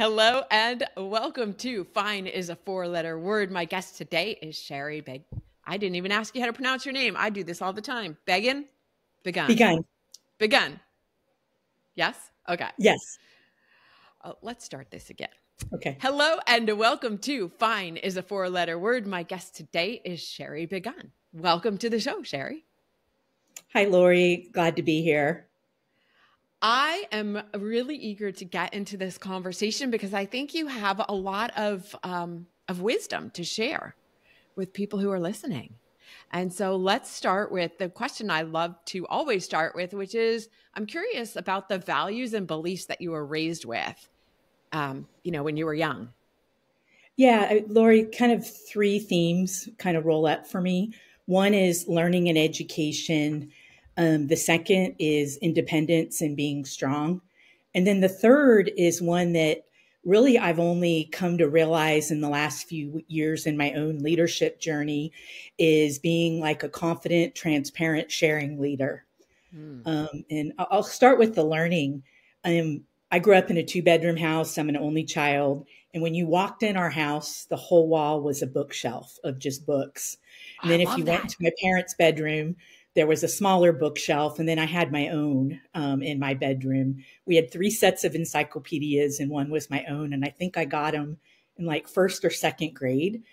Hello and welcome to Fine is a Four-Letter Word. My guest today is Shari Begun. I didn't even ask you how to pronounce your name. I do this all the time. Begun? Begun. Begun. Begun. Yes? Okay. Yes. Let's start this again. Okay. Hello and welcome to Fine is a Four-Letter Word. My guest today is Shari Begun. Welcome to the show, Shari. Hi, Lori. Glad to be here. I am really eager to get into this conversation because I think you have a lot of wisdom to share with people who are listening. And so let's start with the question I love to always start with, which is, I'm curious about the values and beliefs that you were raised with, when you were young. Yeah, Lori, kind of three themes kind of roll up for me. One is learning and education. The second is independence and being strong. And then the third is one that really I've only come to realize in the last few years in my own leadership journey is being like a confident, transparent, sharing leader. And I'll start with the learning. I grew up in a 2-bedroom house. I'm an only child. And when you walked in our house, the whole wall was a bookshelf of just books. And then if you went into my parents' bedroom, there was a smaller bookshelf. And then I had my own in my bedroom. We had 3 sets of encyclopedias and one was my own. And I think I got them in like first or second grade.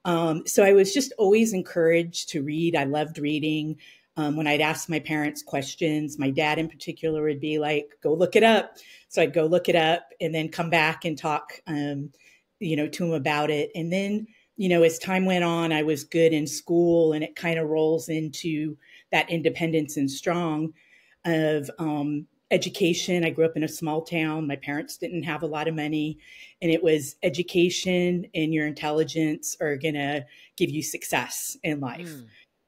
So I was just always encouraged to read. I loved reading. When I'd ask my parents questions, my dad in particular would be like, go look it up. So I'd go look it up and then come back and talk, to him about it. And then, as time went on, I was good in school and it kind of rolls into that independence and strong of education. I grew up in a small town. My parents didn't have a lot of money and it was education and your intelligence are going to give you success in life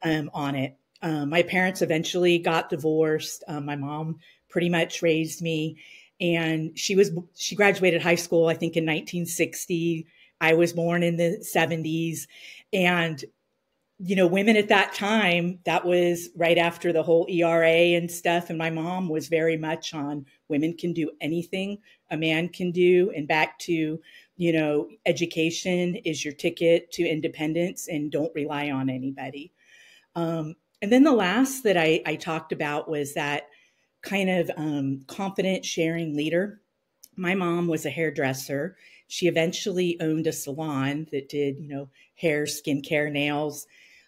on it. My parents eventually got divorced. My mom pretty much raised me and she graduated high school, I think in 1960. I was born in the 70s and, women at that time, that was right after the whole ERA and stuff. And my mom was very much on women can do anything a man can do. And back to, education is your ticket to independence and don't rely on anybody. And then the last that I talked about was that kind of confident sharing leader. My mom was a hairdresser. She eventually owned a salon that did, hair, skincare, nails.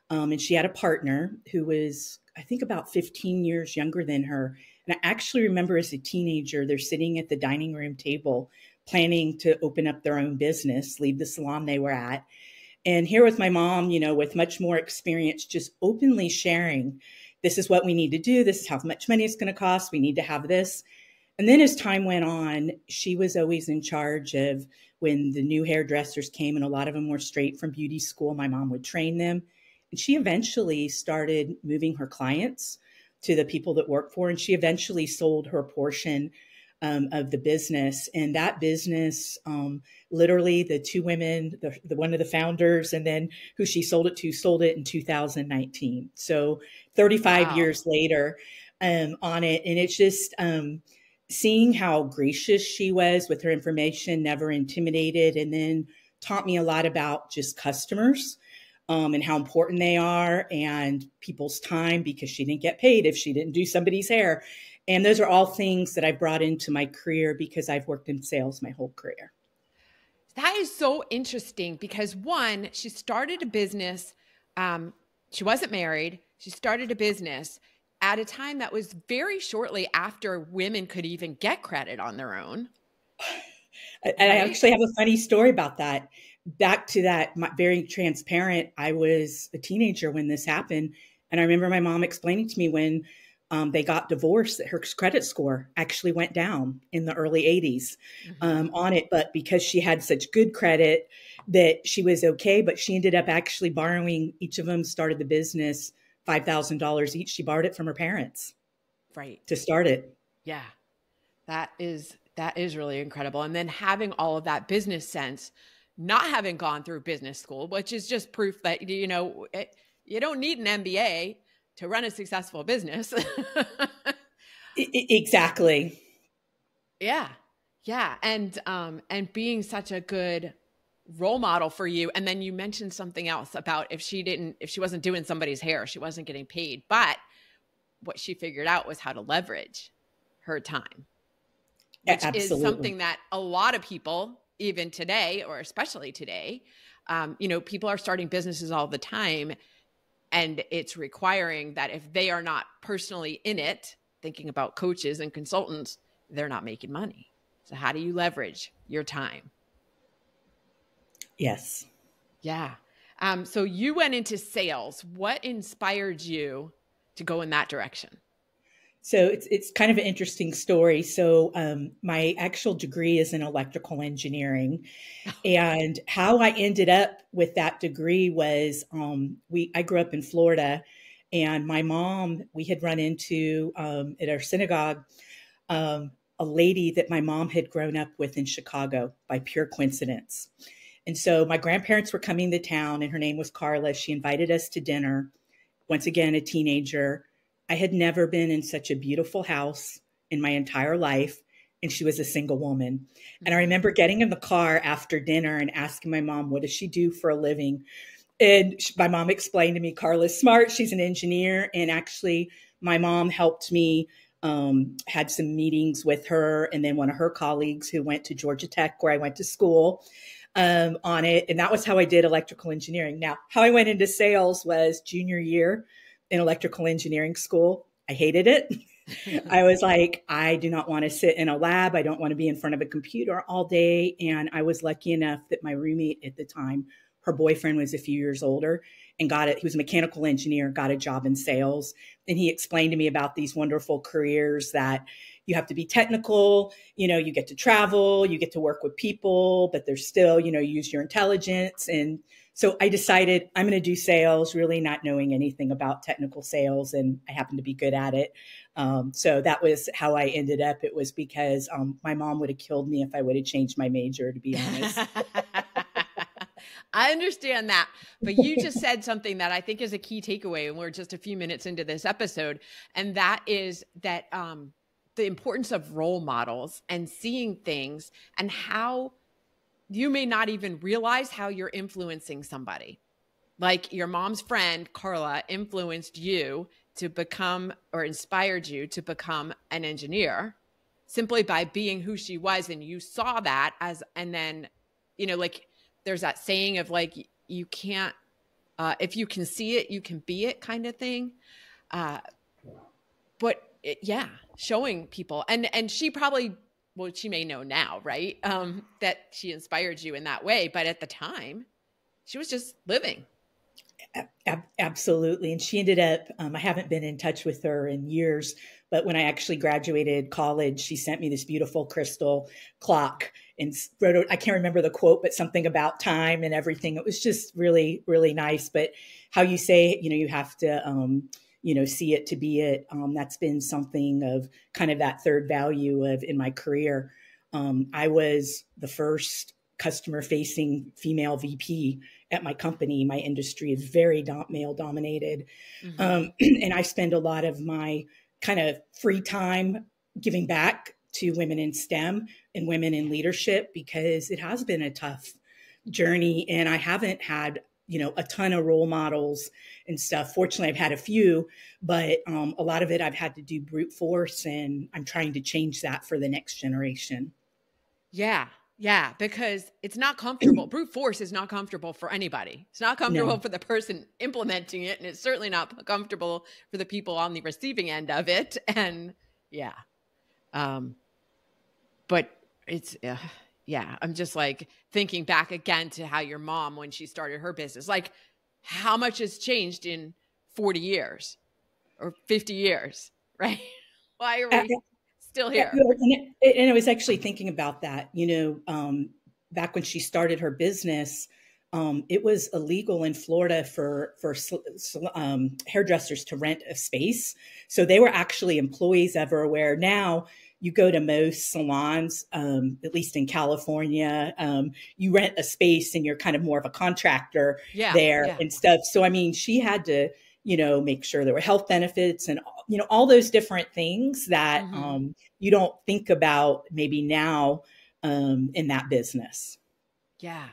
And she had a partner who was, I think, about 15 years younger than her. And I actually remember as a teenager, they're sitting at the dining room table planning to open up their own business, leave the salon they were at. And here with my mom, with much more experience, just openly sharing, this is what we need to do. This is how much money it's going to cost. We need to have this. And then as time went on, she was always in charge of when the new hairdressers came, and a lot of them were straight from beauty school. My mom would train them. And she eventually started moving her clients to the people that work for her. And she eventually sold her portion of the business. And that business, literally the 2 women, the one of the founders, and then who she sold it to, sold it in 2019. So 35 years later on it. And it's just seeing how gracious she was with her information, never intimidated, and then taught me a lot about just customers and how important they are and people's time, because she didn't get paid if she didn't do somebody's hair. And those are all things that I brought into my career because I've worked in sales my whole career. That is so interesting because one, she started a business. She wasn't married. She started a business at a time that was very shortly after women could even get credit on their own. And I actually have a funny story about that. Back to that, very transparent. I was a teenager when this happened. And I remember my mom explaining to me when they got divorced that her credit score actually went down in the early 80s on it. But because she had such good credit that she was okay, but she ended up actually borrowing, each of them started the business, $5,000 each. She borrowed it from her parents. Right. To start it. Yeah. That is really incredible. And then having all of that business sense, not having gone through business school, which is just proof that, you don't need an MBA to run a successful business. Exactly. Yeah. Yeah. And being such a good role model for you. And then you mentioned something else about if she wasn't doing somebody's hair, she wasn't getting paid. But what she figured out was how to leverage her time, which is Absolutely. something that a lot of people, even today, or especially today, people are starting businesses all the time. And it's requiring that if they are not personally in it, thinking about coaches and consultants, they're not making money. So how do you leverage your time? Yes. Yeah. So you went into sales. What inspired you to go in that direction? So it's kind of an interesting story. So my actual degree is in electrical engineering, and how I ended up with that degree was I grew up in Florida, and my mom, we had run into at our synagogue a lady that my mom had grown up with in Chicago by pure coincidence. And so my grandparents were coming to town, and her name was Carla. She invited us to dinner. Once again, a teenager. I had never been in such a beautiful house in my entire life, and she was a single woman. And I remember getting in the car after dinner and asking my mom, what does she do for a living? And my mom explained to me, Carla's smart. She's an engineer. And actually, my mom helped me, had some meetings with her and then one of her colleagues who went to Georgia Tech, where I went to school, on it. And that was how I did electrical engineering. Now, how I went into sales was junior year in electrical engineering school. I hated it. I was like, I do not want to sit in a lab. I don't want to be in front of a computer all day. And I was lucky enough that my roommate at the time, her boyfriend was a few years older and got it. He was a mechanical engineer, got a job in sales. And he explained to me about these wonderful careers that you have to be technical, you get to travel, you get to work with people, but there's still, use your intelligence. And so I decided I'm going to do sales, really not knowing anything about technical sales. And I happened to be good at it. So that was how I ended up. It was because my mom would have killed me if I would have changed my major, to be honest. I understand that. But you just said something that I think is a key takeaway. And we're just a few minutes into this episode. And that is that the importance of role models and seeing things and how you may not even realize how you're influencing somebody. Like your mom's friend, Carla, influenced you to become, or inspired you to become, an engineer simply by being who she was. And you saw that and then, like there's that saying of like, you can't, if you can see it, you can be it kind of thing. But showing people and she probably, well, she may know now, right? That she inspired you in that way. But at the time, she was just living. Absolutely. And she ended up, I haven't been in touch with her in years, but when I actually graduated college, she sent me this beautiful crystal clock and wrote, I can't remember the quote, but something about time and everything. It was just really, really nice. But how you say, you have to, see it to be it. That's been something of kind of that third value of in my career. I was the first customer facing female VP at my company. My industry is very male dominated. Mm-hmm. And I spend a lot of my kind of free time giving back to women in STEM and women in leadership, because it has been a tough journey. And I haven't had, a ton of role models and stuff. Fortunately, I've had a few, but a lot of it I've had to do brute force, and I'm trying to change that for the next generation. Yeah. Yeah, because it's not comfortable. Brute force is not comfortable for anybody. It's not comfortable for the person implementing it, and it's certainly not comfortable for the people on the receiving end of it. And but it's I'm just like thinking back again to how your mom, when she started her business, like how much has changed in 40 years or 50 years, right? Why are we still here? And I was actually thinking about that, back when she started her business, it was illegal in Florida for hairdressers to rent a space. So they were actually employees everywhere. Now you go to most salons, at least in California, you rent a space and you're kind of more of a contractor there and stuff. So, I mean, she had to, make sure there were health benefits and all those different things that Mm-hmm. you don't think about maybe now in that business. Yeah.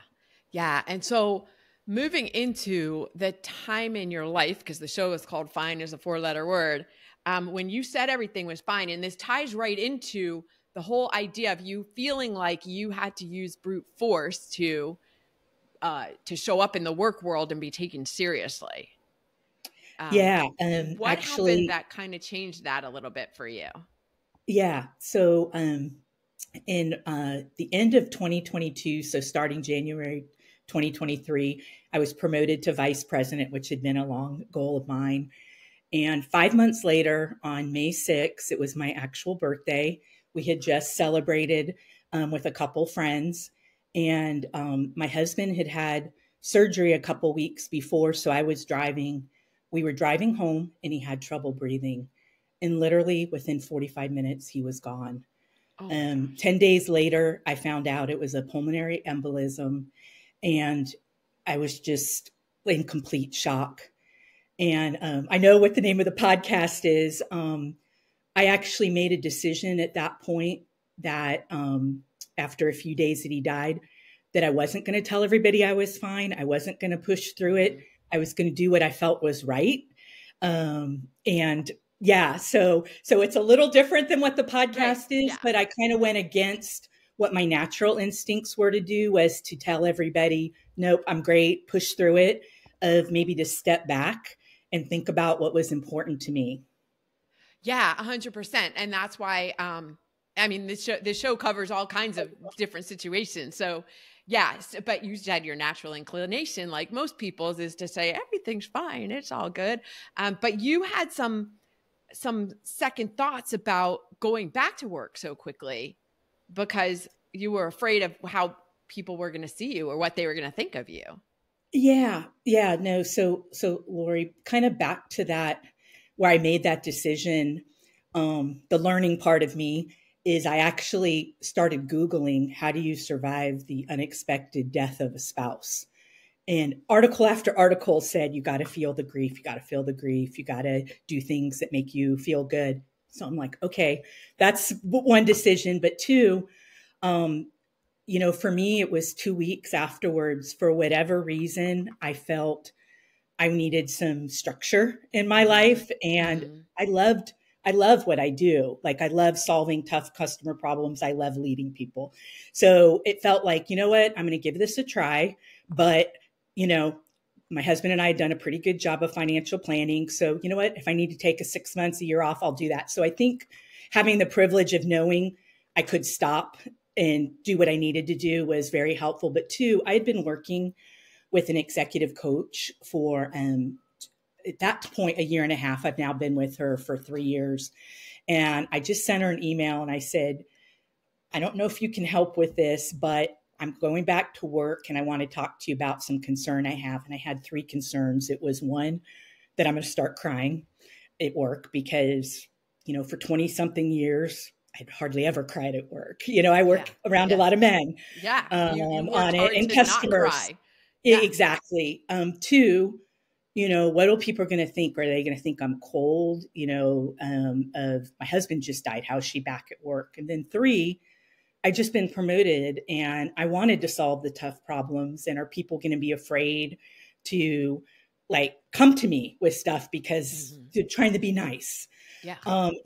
Yeah. And so moving into the time in your life, because the show is called Fine is a 4-letter word, when you said everything was fine, and this ties right into the whole idea of you feeling like you had to use brute force to show up in the work world and be taken seriously. Um, Yeah, what happened actually, that kind of changed that a little bit for you? yeah. So in the end of 2022, so starting January 2023, I was promoted to vice president, which had been a long goal of mine. And 5 months later, on May 6th, it was my actual birthday. We had just celebrated with a couple friends, and my husband had had surgery a couple weeks before. So I was driving. We were driving home, and he had trouble breathing. And literally within 45 minutes, he was gone. Oh my gosh. 10 days later, I found out it was a pulmonary embolism, and I was just in complete shock. And I know what the name of the podcast is. I actually made a decision at that point that after a few days that he died, that I wasn't going to tell everybody I was fine. I wasn't going to push through it. Mm-hmm. I was going to do what I felt was right. And yeah, so it's a little different than what the Right. podcast is, Yeah. but I kind of went against what my natural instincts were to do, was to tell everybody, nope, I'm great, push through it, of maybe to step back and think about what was important to me. Yeah, 100%. And that's why, I mean, this show covers all kinds of different situations. So, yes, but you said your natural inclination, like most people's, is to say everything's fine, it's all good. But you had some second thoughts about going back to work so quickly because you were afraid of how people were going to see you or what they were going to think of you. Yeah, no. So Lori, kind of back to that, where I made that decision. The learning part of me is I actually started Googling, how do you survive the unexpected death of a spouse? And article after article said, you got to feel the grief. You got to feel the grief. You got to do things that make you feel good. So I'm like, okay, that's one decision. But two, um, for me, it was 2 weeks afterwards. For whatever reason, I felt I needed some structure in my Mm-hmm. life. And Mm-hmm. I love what I do. Like, I love solving tough customer problems. I love leading people. So it felt like, you know what, I'm going to give this a try. But, you know, my husband and I had done a pretty good job of financial planning. So, you know what, if I need to take a 6 months, a year off, I'll do that. So I think having the privilege of knowing I could stop and do what I needed to do was very helpful. But two, I had been working with an executive coach for at that point a year and a half. I've now been with her for 3 years. And I just sent her an email and I said, I don't know if you can help with this, but I'm going back to work and I want to talk to you about some concern I have. And I had 3 concerns. It was one, that I'm going to start crying at work because, for 20 something years, I'd hardly ever cried at work. I Yeah. work around a Yeah. lot of men Yeah. You worked on it, hard and to not customers. cry. Yeah. Exactly. Two, what are people going to think? Are they going to think I'm cold? Of my husband just died. How's she back at work? And then 3, I just been promoted and I wanted to solve the tough problems. And are people going to be afraid to come to me with stuff because Mm-hmm. they're trying to be nice? Yeah.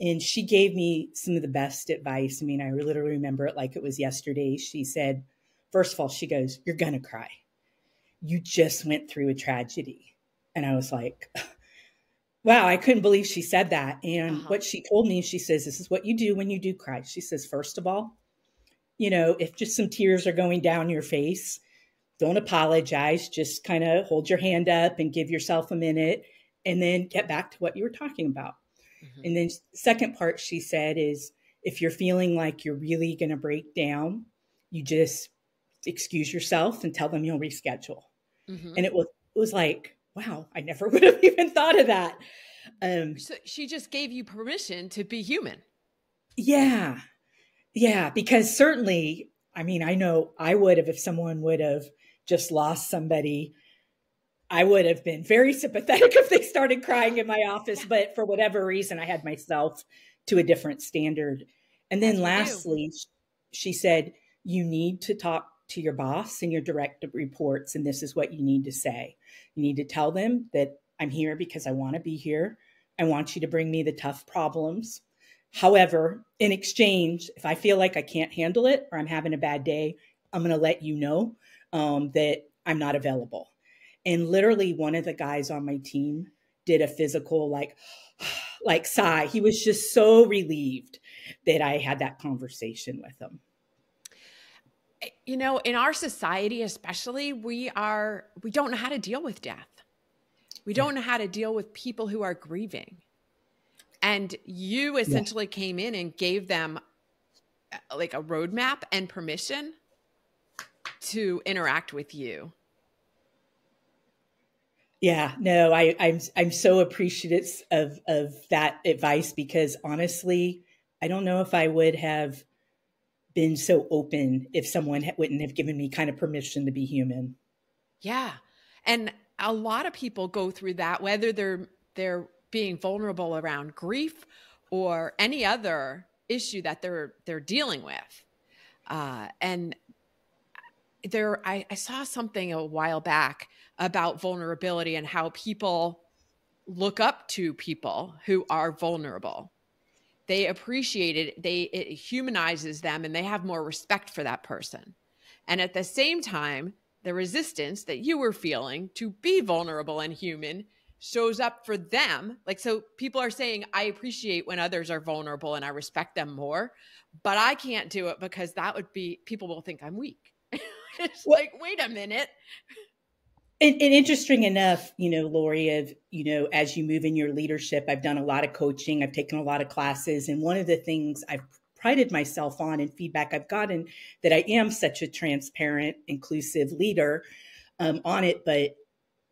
And she gave me some of the best advice. I mean, I literally remember it like it was yesterday. She said, first of all, she goes, you're going to cry. You just went through a tragedy. And I was like, wow, I couldn't believe she said that. And Uh-huh. what she told me, she says, this is what you do when you do cry. She says, first of all, if just some tears are going down your face, don't apologize. Just kind of hold your hand up and give yourself a minute and then get back to what you were talking about. Mm-hmm. And then the second part she said is, if you're feeling like you're really going to break down, you just excuse yourself and tell them you'll reschedule. Mm-hmm. And it was like, wow, I never would have even thought of that. So she just gave you permission to be human. Yeah. Yeah. Because certainly, I mean, I know I would have, if someone would have just lost somebody, I would have been very sympathetic if they started crying in my office, but for whatever reason, I had myself to a different standard. And then lastly, she said, you need to talk to your boss and your direct reports, and this is what you need to say. You need to tell them that I'm here because I want to be here. I want you to bring me the tough problems. However, in exchange, if I feel like I can't handle it or I'm having a bad day, I'm going to let you know that I'm not available. And literally one of the guys on my team did a physical like sigh. He was just so relieved that I had that conversation with him. You know, in our society, especially, we don't know how to deal with death. We don't know how to deal with people who are grieving. And you essentially came in and gave them like a roadmap and permission to interact with you. Yeah, no, I'm so appreciative of that advice, because honestly, I don't know if I would have been so open if someone wouldn't have given me kind of permission to be human. Yeah. And a lot of people go through that, whether they're being vulnerable around grief or any other issue that they're dealing with. And I saw something a while back about vulnerability and how people look up to people who are vulnerable. They appreciate it. It humanizes them, and they have more respect for that person. And at the same time, the resistance that you were feeling to be vulnerable and human shows up for them. Like, so people are saying, I appreciate when others are vulnerable and I respect them more, but I can't do it because people will think I'm weak. It's like, wait a minute. And interesting enough, Lori, as you move in your leadership, I've done a lot of coaching, I've taken a lot of classes. And one of the things I've prided myself on and feedback I've gotten that I am such a transparent, inclusive leader on it. But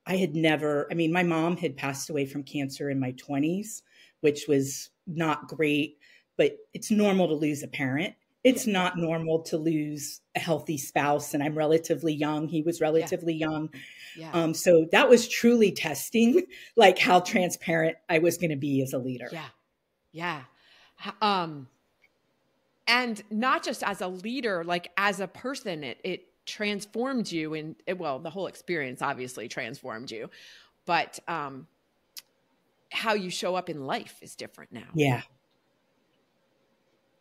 my mom had passed away from cancer in my 20s, which was not great, but it's normal to lose a parent. It's not normal to lose a healthy spouse. And I'm relatively young. He was relatively young. Yeah. So that was truly testing, like how transparent I was going to be as a leader. Yeah. Yeah. And not just as a leader, like as a person, it transformed you, and the whole experience obviously transformed you, but how you show up in life is different now. Yeah.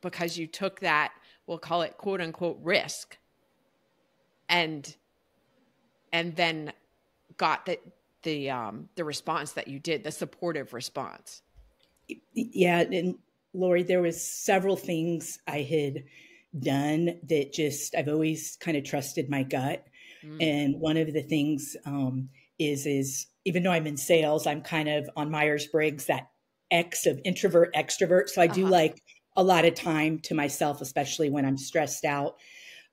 Because you took that, we'll call it quote unquote risk, and then got the response that you did, the supportive response. Yeah. And Lori, there was several things I had done that I've always kind of trusted my gut. And one of the things is even though I'm in sales, I'm kind of on Myers-Briggs, that X of introvert, extrovert. So I do like a lot of time to myself, especially when I'm stressed out.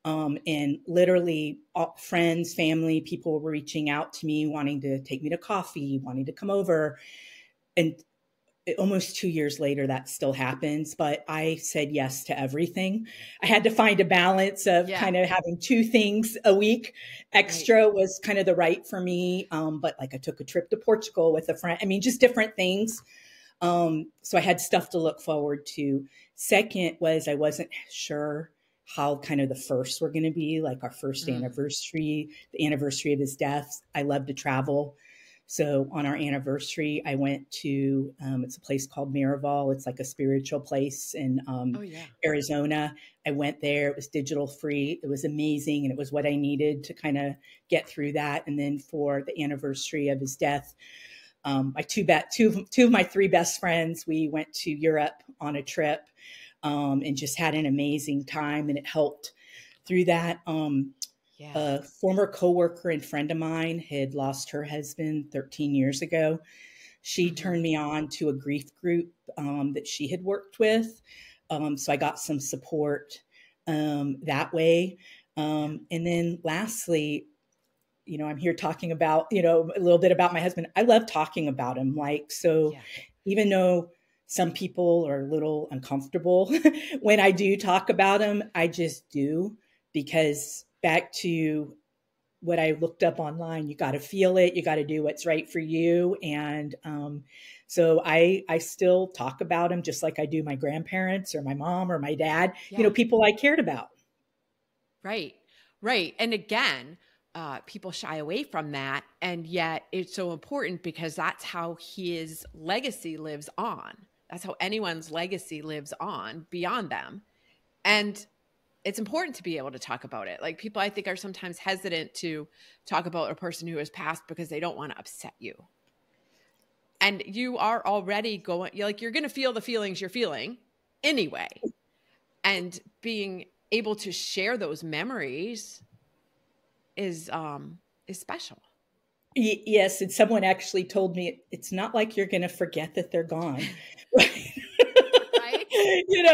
And literally friends, family, people were reaching out to me, wanting to take me to coffee, wanting to come over. And almost 2 years later, that still happens, but I said yes to everything. I had to find a balance of kind of having 2 things a week. Extra was kind of the right for me. But like I took a trip to Portugal with a friend. I mean, just different things. So I had stuff to look forward to. Second was I wasn't sure how kind of the firsts were going to be, like our first anniversary, the anniversary of his death. I love to travel. So on our anniversary, I went to, it's a place called Miraval. It's like a spiritual place in Arizona. I went there. It was digital free. It was amazing. And it was what I needed to kind of get through that. And then for the anniversary of his death, two of my 3 best friends, we went to Europe on a trip and just had an amazing time. And it helped through that. A former coworker and friend of mine had lost her husband 13 years ago. She turned me on to a grief group that she had worked with. So I got some support that way. And then lastly, I'm here talking about, a little bit about my husband. I love talking about him. Even though some people are a little uncomfortable when I do talk about him, I just do, because back to what I looked up online. You got to feel it. You got to do what's right for you. And so I still talk about them just like I do my grandparents or my mom or my dad, Yeah. people I cared about. Right. Right. And again, people shy away from that. And yet it's so important because that's how his legacy lives on. That's how anyone's legacy lives on beyond them. And it's important to be able to talk about it. Like, people, I think, are sometimes hesitant to talk about a person who has passed because they don't want to upset you. And you are already going, you're going to feel the feelings you're feeling anyway. And being able to share those memories is special. Yes, and someone actually told me it's not like you're going to forget that they're gone. Right?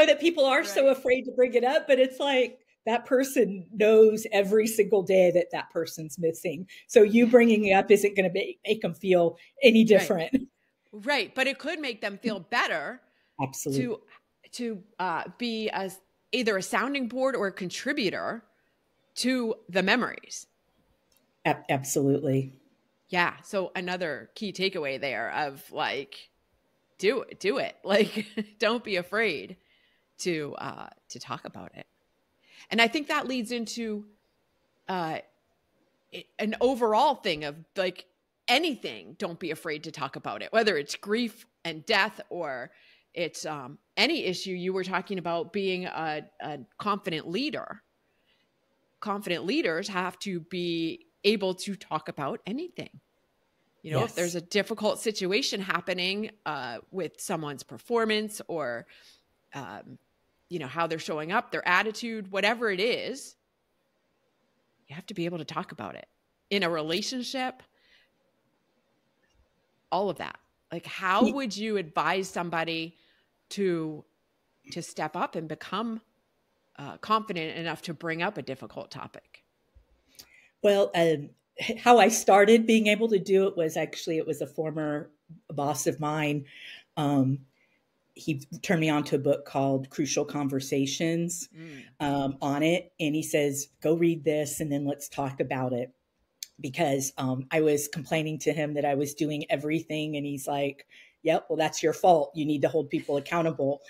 That people are so afraid to bring it up, but it's like that person knows every single day that that person's missing. So you bringing it up isn't going to make them feel any different. Right. But it could make them feel better. Absolutely. To be either a sounding board or a contributor to the memories. Absolutely. Yeah. So another key takeaway there of like, do it. Like, don't be afraid to talk about it. And I think that leads into an overall thing of like, anything, don't be afraid to talk about it, whether it's grief and death or it's any issue. You were talking about being a confident leader. Confident leaders have to be able to talk about anything. If there's a difficult situation happening with someone's performance or, how they're showing up, their attitude, whatever it is, you have to be able to talk about it in a relationship, all of that. Like, how would you advise somebody to step up and become confident enough to bring up a difficult topic? Well, how I started being able to do it was it was a former boss of mine. He turned me on to a book called Crucial Conversations on it. And he says, go read this and then let's talk about it. Because I was complaining to him that I was doing everything. And he's like, yep, well, that's your fault. You need to hold people accountable.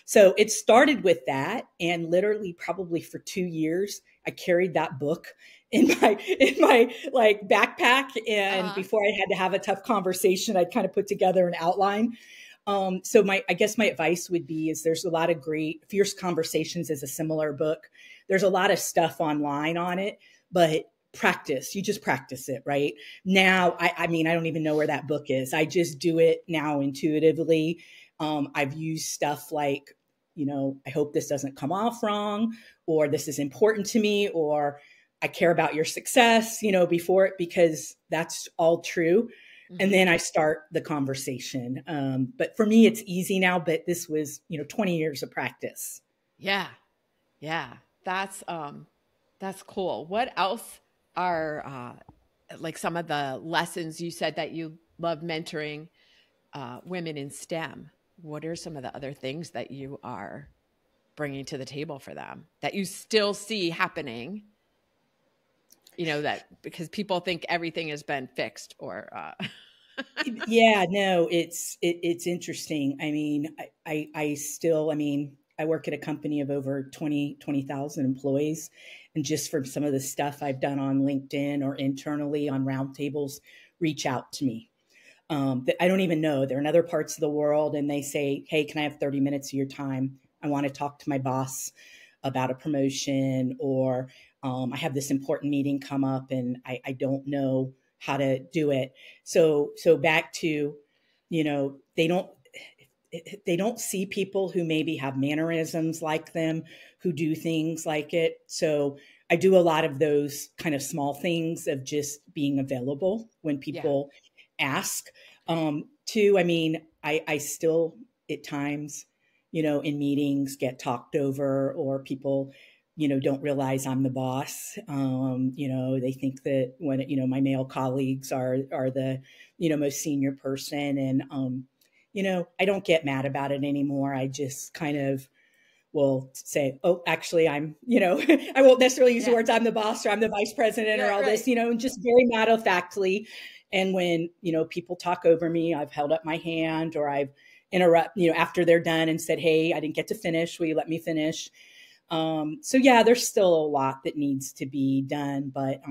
So it started with that. And literally probably for 2 years, I carried that book in my like backpack. And before I had to have a tough conversation, I'd kind of put together an outline. So I guess my advice would be is there's a lot of great Fierce Conversations is a similar book. There's a lot of stuff online on it, but practice. You just practice it, right? Now, I mean, I don't even know where that book is. I just do it now intuitively. I've used stuff like, I hope this doesn't come off wrong, or this is important to me, or I care about your success, before it, because that's all true. Mm-hmm. And then I start the conversation. But for me, it's easy now, but this was, 20 years of practice. Yeah. Yeah. That's cool. What else are like some of the lessons? You said that you love mentoring women in STEM. What are some of the other things that you are bringing to the table for them that you still see happening? That because people think everything has been fixed or. Yeah, no, it's interesting. I mean, I still, I work at a company of over 20,000 employees. And just from some of the stuff I've done on LinkedIn or internally on roundtables, reach out to me. That I don't even know. They're in other parts of the world and they say, hey, can I have 30 minutes of your time? I want to talk to my boss about a promotion, or I have this important meeting come up and I don't know how to do it. So back to, they don't see people who maybe have mannerisms like them, who do things like it. So I do a lot of those kind of small things of just being available when people ask. Too, I still at times, in meetings get talked over, or people, don't realize I'm the boss. They think that when, my male colleagues are the, most senior person. And, I don't get mad about it anymore. I just kind of will say, oh, actually, I'm, I won't necessarily use the Yeah. words, I'm the boss or I'm the vice president or Right, all right. this, and just very matter of factly. And when, people talk over me, I've held up my hand or I've interrupt, after they're done and said, hey, I didn't get to finish. Will you let me finish? So yeah, there's still a lot that needs to be done, but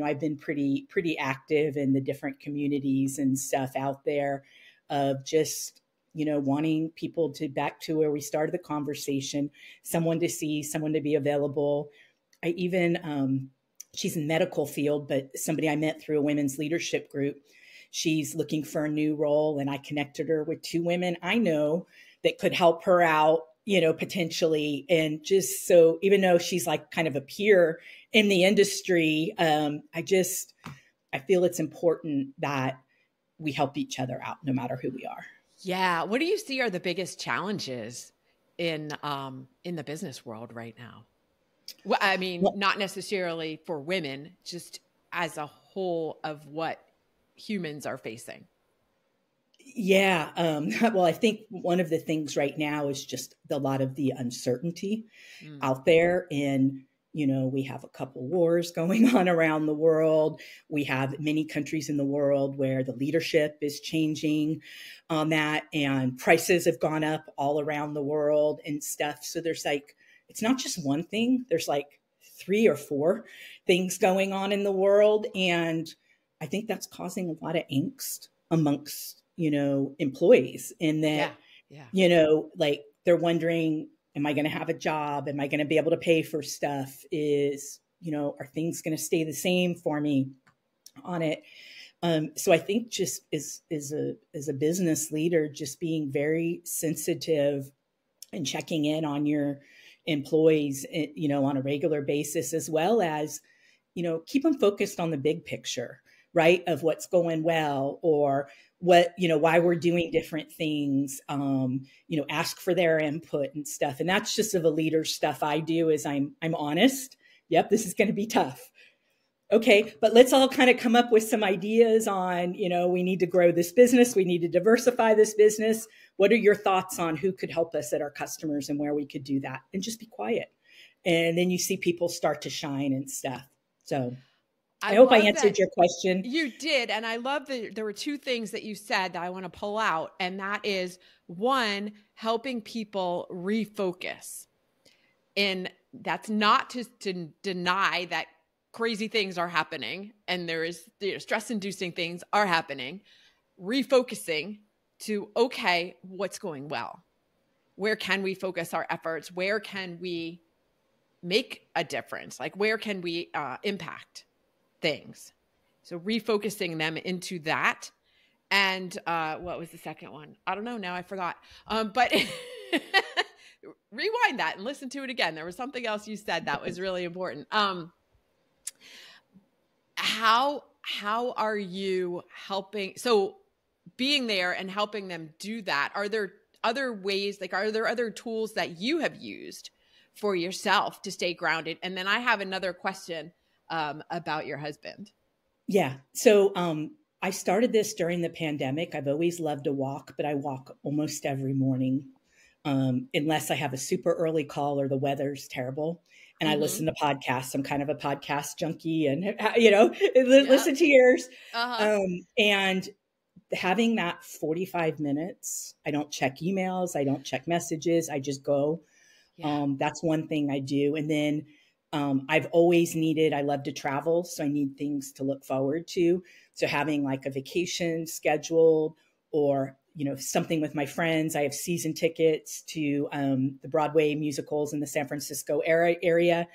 I've been pretty active in the different communities and stuff out there of just wanting people to, back to where we started the conversation, someone to see, someone to be available. I even she's in medical field, but somebody I met through a women's leadership group. She's looking for a new role, and I connected her with two women I know that could help her out, potentially. And just so, even though she's like kind of a peer in the industry, I feel it's important that we help each other out no matter who we are. Yeah. What do you see are the biggest challenges in the business world right now? Well, I mean, not necessarily for women, just as a whole of what humans are facing. Yeah. Well, I think one of the things right now is just a lot of the uncertainty out there. And, we have a couple wars going on around the world. We have many countries in the world where the leadership is changing on that, and prices have gone up all around the world and stuff. So there's like, it's not just one thing. There's like 3 or 4 things going on in the world. And I think that's causing a lot of angst amongst, employees, in that, like they're wondering, am I going to have a job? Am I going to be able to pay for stuff? Are things going to stay the same for me on it? So I think just as a business leader, just being very sensitive and checking in on your employees, on a regular basis, as well as, keep them focused on the big picture, right? Of what's going well, or what, why we're doing different things, ask for their input and stuff. And that's just of a leader stuff I do, is I'm honest. Yep. This is going to be tough. Okay. But let's all kind of come up with some ideas on, we need to grow this business. We need to diversify this business. What are your thoughts on who could help us at our customers and where we could do that? And just be quiet. And then you see people start to shine and stuff. So I hope I answered your question. You did. And I love that there were 2 things that you said that I want to pull out. And that is, one, helping people refocus. And that's not to deny that crazy things are happening and there is stress-inducing things are happening. Refocusing to, okay, what's going well? Where can we focus our efforts? Where can we make a difference? Like, where can we impact things? So refocusing them into that. And what was the second one? I don't know. Now I forgot. But rewind that and listen to it again. There was something else you said that was really important. How are you helping? So being there and helping them do that, are there other ways, like, are there other tools that you have used for yourself to stay grounded? And then I have another question about your husband. Yeah. So I started this during the pandemic. I've always loved to walk, but I walk almost every morning, unless I have a super early call or the weather's terrible. And I listen to podcasts. I'm kind of a podcast junkie, and, listen to yours. And having that 45 minutes, I don't check emails. I don't check messages. I just go. Yeah. That's one thing I do. And then I've always needed, I love to travel, so I need things to look forward to. So having like a vacation scheduled, or, something with my friends. I have season tickets to the Broadway musicals in the San Francisco area.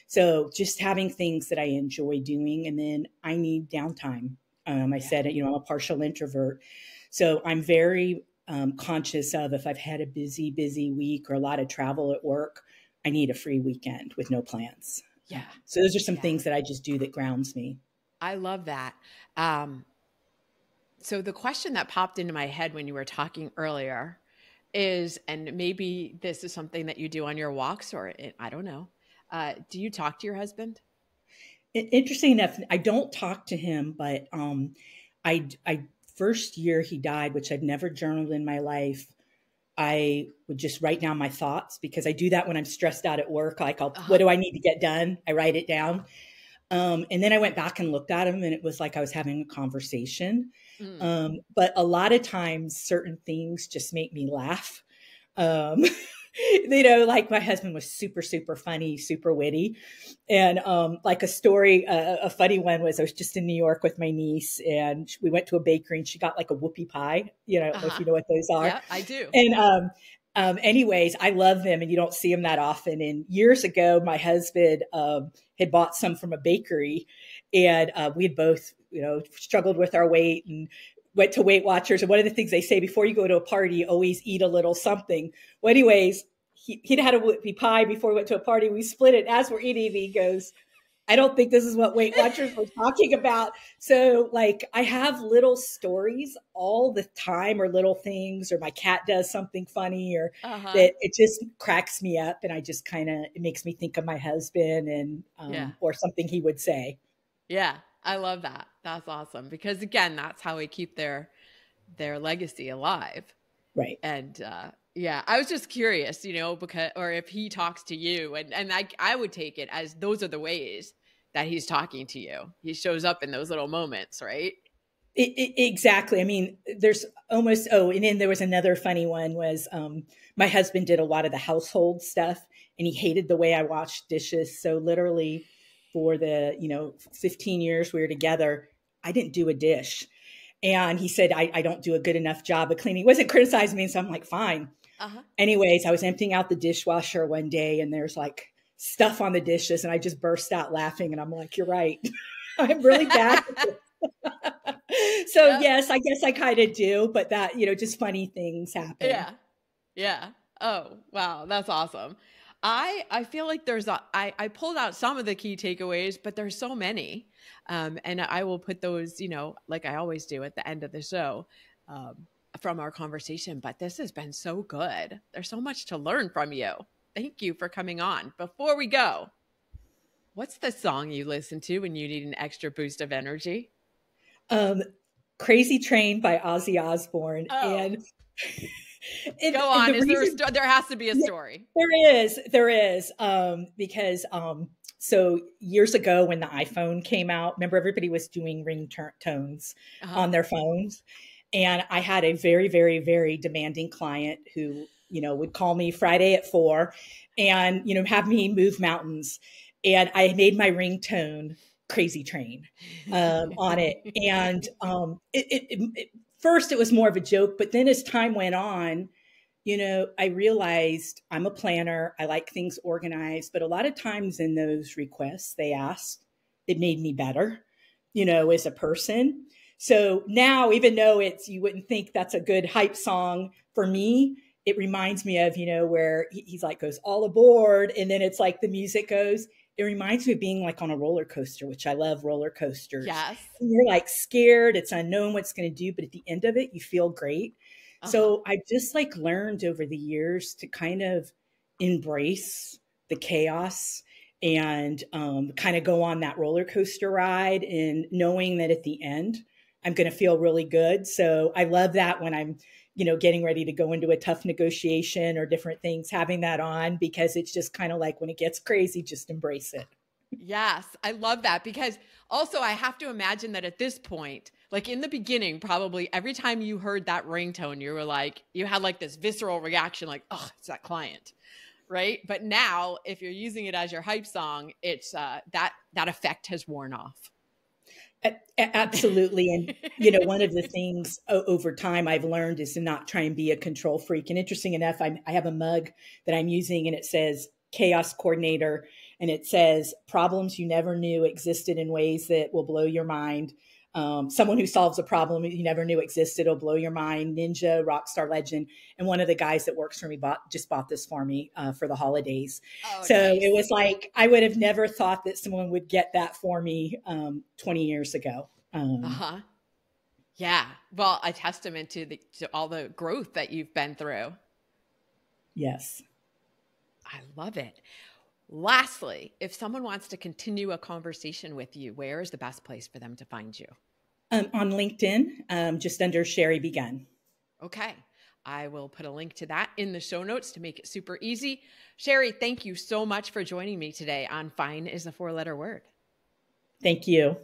So just having things that I enjoy doing. And then I need downtime. I said, I'm a partial introvert. So I'm very conscious of, if I've had a busy week or a lot of travel at work, I need a free weekend with no plans. Yeah. So those are some things that I just do that grounds me. I love that. So the question that popped into my head when you were talking earlier is, and maybe this is something that you do on your walks, or I don't know. Do you talk to your husband? Interesting enough, I don't talk to him, but I first year he died, which I'd never journaled in my life. I would just write down my thoughts, because I do that when I'm stressed out at work. Like, what do I need to get done? I write it down. And then I went back and looked at them, and it was like I was having a conversation. But a lot of times certain things just make me laugh. Like my husband was super, super funny, super witty. And like a story, a funny one was, I was just in New York with my niece, and we went to a bakery, and she got like a whoopie pie. I don't know if you know what those are. Yeah, I do. And anyways, I love them, and you don't see them that often. And years ago, my husband had bought some from a bakery, and we had both, struggled with our weight and went to Weight Watchers. And one of the things they say, before you go to a party, always eat a little something. Well, anyways, he'd had a whoopie pie before we went to a party. We split it. As we're eating, he goes, I don't think this is what Weight Watchers were talking about. So like, I have little stories all the time, or little things, or my cat does something funny, or that it just cracks me up. And I just it makes me think of my husband, and, or something he would say. Yeah. I love that. That's awesome. Because again, that's how we keep their legacy alive. Right. And, I was just curious, because, or if he talks to you, and I would take it as those are the ways that he's talking to you. He shows up in those little moments, right? Exactly. I mean, there's almost, and then there was another funny one was, my husband did a lot of the household stuff, and he hated the way I washed dishes. So literally for the, 15 years we were together, I didn't do a dish. And he said, I don't do a good enough job of cleaning. He wasn't criticizing me. So I'm like, fine. Anyways, I was emptying out the dishwasher one day, and there's like stuff on the dishes, and I just burst out laughing, and I'm like, you're right. I'm really bad. So yes, I guess I kind of do, but that, just funny things happen. Yeah. Yeah. Oh, wow. That's awesome. I feel like I pulled out some of the key takeaways, but there's so many. And I will put those, like I always do at the end of the show, from our conversation, but this has been so good. There's so much to learn from you. Thank you for coming on. Before we go, what's the song you listen to when you need an extra boost of energy? Crazy Train by Ozzy Osbourne. And go on. There has to be a story. There is. Because so years ago when the iPhone came out, remember everybody was doing ringtones on their phones. And I had a very, very, very demanding client who, would call me Friday at 4 and, have me move mountains. And I made my ringtone Crazy Train on it. And first it was more of a joke, but then as time went on, I realized I'm a planner. I like things organized, but a lot of times in those requests they asked, it made me better, as a person. So now, even though you wouldn't think that's a good hype song for me, it reminds me of, where he's like, goes all aboard. And then it's like the music goes, it reminds me of being like on a roller coaster, which I love roller coasters. Yes. And you're like scared. It's unknown what's going to do. But at the end of it, you feel great. So I've just like learned over the years to kind of embrace the chaos and kind of go on that roller coaster ride, and knowing that at the end, I'm going to feel really good. So I love that when I'm, getting ready to go into a tough negotiation or different things, having that on, because it's just kind of like when it gets crazy, just embrace it. Yes, I love that, because also I have to imagine that at this point, like in the beginning, probably every time you heard that ringtone, you had like this visceral reaction, like, oh, it's that client, right? But now if you're using it as your hype song, it's that effect has worn off. Absolutely. And, one of the things over time I've learned is to not try and be a control freak. And interesting enough, I have a mug that I'm using, and it says Chaos Coordinator. And it says problems you never knew existed in ways that will blow your mind. Someone who solves a problem you never knew existed will blow your mind. Ninja, Rockstar Legend. And one of the guys that works for me just bought this for me for the holidays. So nice. It was like, I would have never thought that someone would get that for me 20 years ago. Yeah. Well, a testament to all the growth that you've been through. Yes. I love it. Lastly, if someone wants to continue a conversation with you, where is the best place for them to find you? On LinkedIn, just under Shari Begun. Okay. I will put a link to that in the show notes to make it super easy. Shari, thank you so much for joining me today on Fine is a Four-Letter Word. Thank you.